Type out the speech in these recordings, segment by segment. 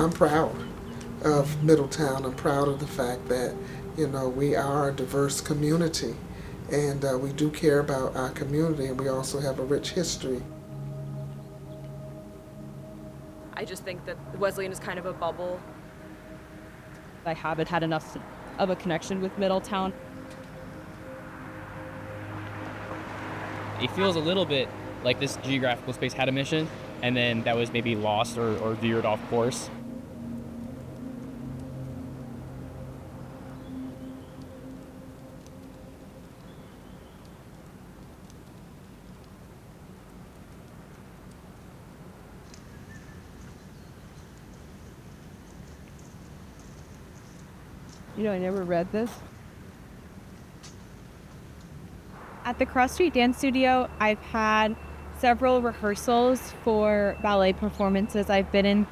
I'm proud of Middletown. I'm proud of the fact that, we are a diverse community, and we do care about our community, and we also have a rich history. I just think that Wesleyan is kind of a bubble. I haven't had enough of a connection with Middletown. It feels a little bit like this geographical space had a mission, and then that was maybe lost or veered off course. I never read this. At the Cross Street Dance Studio, I've had several rehearsals for ballet performances I've been in.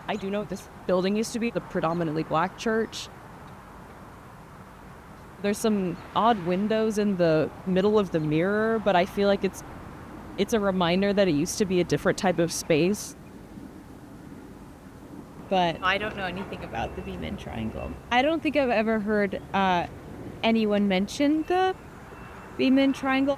I do know this building used to be the predominantly black church. There's some odd windows in the middle of the mirror, but I feel like it's a reminder that it used to be a different type of space. But I don't know anything about the Beman Triangle. I don't think I've ever heard anyone mention the Beman Triangle.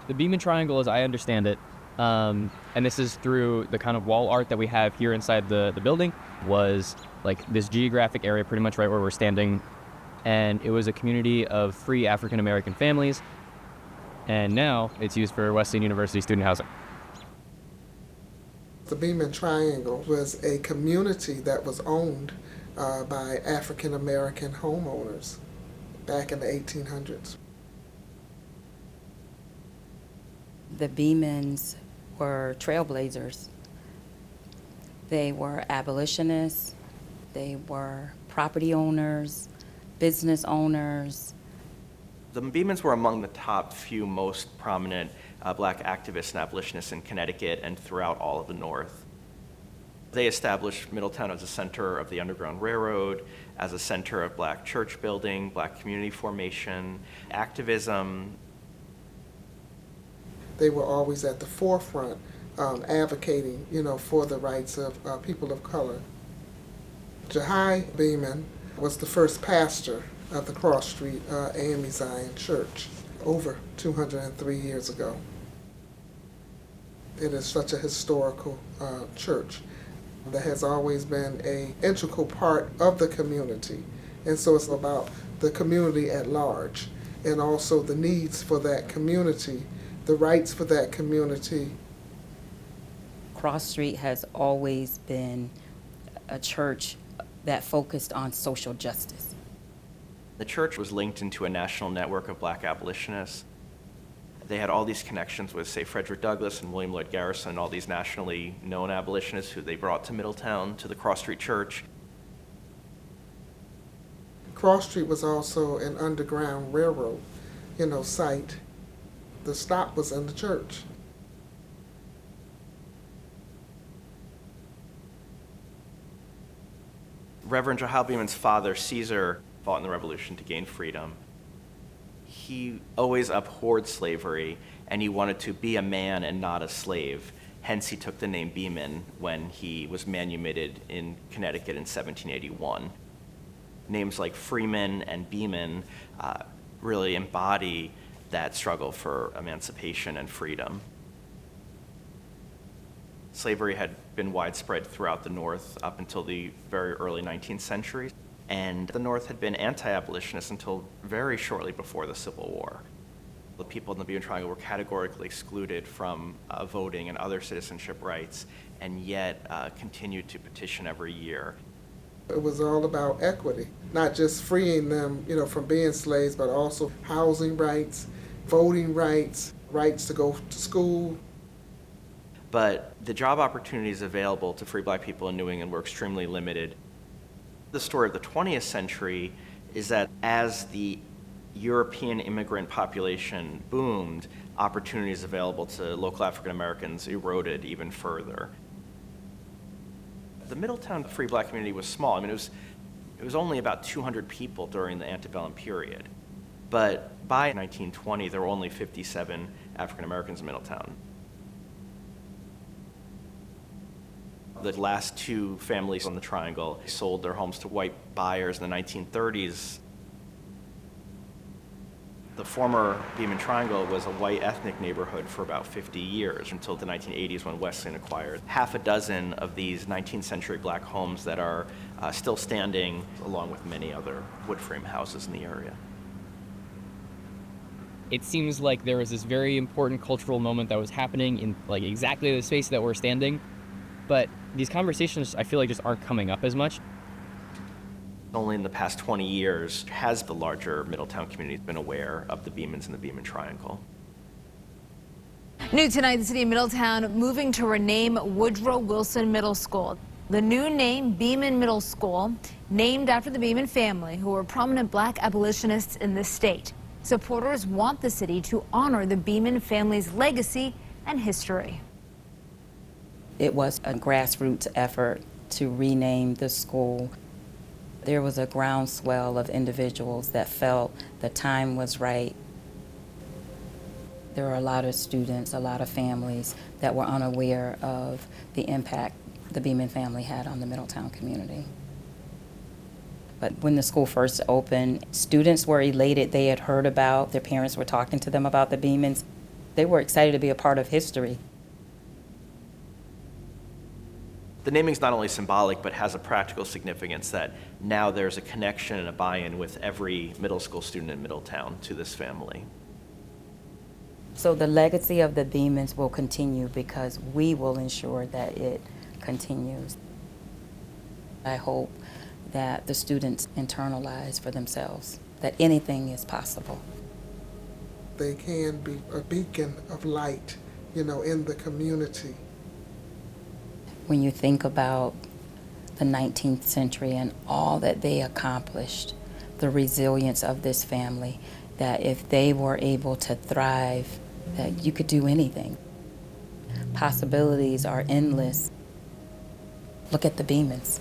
The Beman Triangle, as I understand it, and this is through the kind of wall art that we have here inside the building, was like this geographic area pretty much right where we're standing. And it was a community of free African-American families. And now it's used for Wesleyan University student housing. The Beman Triangle was a community that was owned by African American homeowners back in the 1800s. The Bemans were trailblazers. They were abolitionists, they were property owners, business owners. The Bemans were among the top few most prominent black activists and abolitionists in Connecticut and throughout all of the North. They established Middletown as a center of the Underground Railroad, as a center of black church building, black community formation, activism. They were always at the forefront advocating, for the rights of people of color. Jahai Beman was the first pastor of the Cross Street AME Zion Church over 203 years ago. It is such a historical church that has always been an integral part of the community. And so it's about the community at large and also the needs for that community, the rights for that community. Cross Street has always been a church that focused on social justice. The church was linked into a national network of black abolitionists. They had all these connections with, say, Frederick Douglass and William Lloyd Garrison, all these nationally known abolitionists who they brought to Middletown, to the Cross Street Church. Cross Street was also an underground railroad, site. The stop was in the church. Reverend Jahai Beman's father, Caesar, fought in the Revolution to gain freedom. He always abhorred slavery, and he wanted to be a man and not a slave. Hence, he took the name Beman when he was manumitted in Connecticut in 1781. Names like Freeman and Beman really embody that struggle for emancipation and freedom. Slavery had been widespread throughout the North up until the very early 19th century, and the North had been anti-abolitionist until very shortly before the Civil War. The people in the Beman Triangle were categorically excluded from voting and other citizenship rights, and yet continued to petition every year. It was all about equity, not just freeing them, from being slaves, but also housing rights, voting rights, rights to go to school. But the job opportunities available to free black people in New England were extremely limited. The story of the 20th century is that as the European immigrant population boomed, opportunities available to local African Americans eroded even further. The Middletown free black community was small. It was only about 200 people during the antebellum period. But by 1920, there were only 57 African Americans in Middletown. The last two families on the Triangle sold their homes to white buyers in the 1930s. The former Beman Triangle was a white ethnic neighborhood for about 50 years until the 1980s when Wesleyan acquired half a dozen of these 19th century black homes that are still standing, along with many other wood frame houses in the area. It seems like there was this very important cultural moment that was happening in like exactly the space that we're standing, but these conversations I feel like just aren't coming up as much. Only in the past 20 years has the larger Middletown community been aware of the Bemans and the Beman Triangle. New tonight, the city of Middletown moving to rename Woodrow Wilson Middle School. The new name, Beman Middle School, named after the Beman family, who were prominent black abolitionists in the state. Supporters want the city to honor the Beman family's legacy and history. It was a grassroots effort to rename the school. There was a groundswell of individuals that felt the time was right. There were a lot of students, a lot of families that were unaware of the impact the Beman family had on the Middletown community. But when the school first opened, students were elated. They had heard about, their parents were talking to them about the Bemans. They were excited to be a part of history. The naming is not only symbolic, but has a practical significance that now there's a connection and a buy-in with every middle school student in Middletown to this family. So the legacy of the Bemans will continue because we will ensure that it continues. I hope that the students internalize for themselves that anything is possible. They can be a beacon of light, in the community. When you think about the 19th century and all that they accomplished, the resilience of this family, that if they were able to thrive, that you could do anything. Possibilities are endless. Look at the Bemans.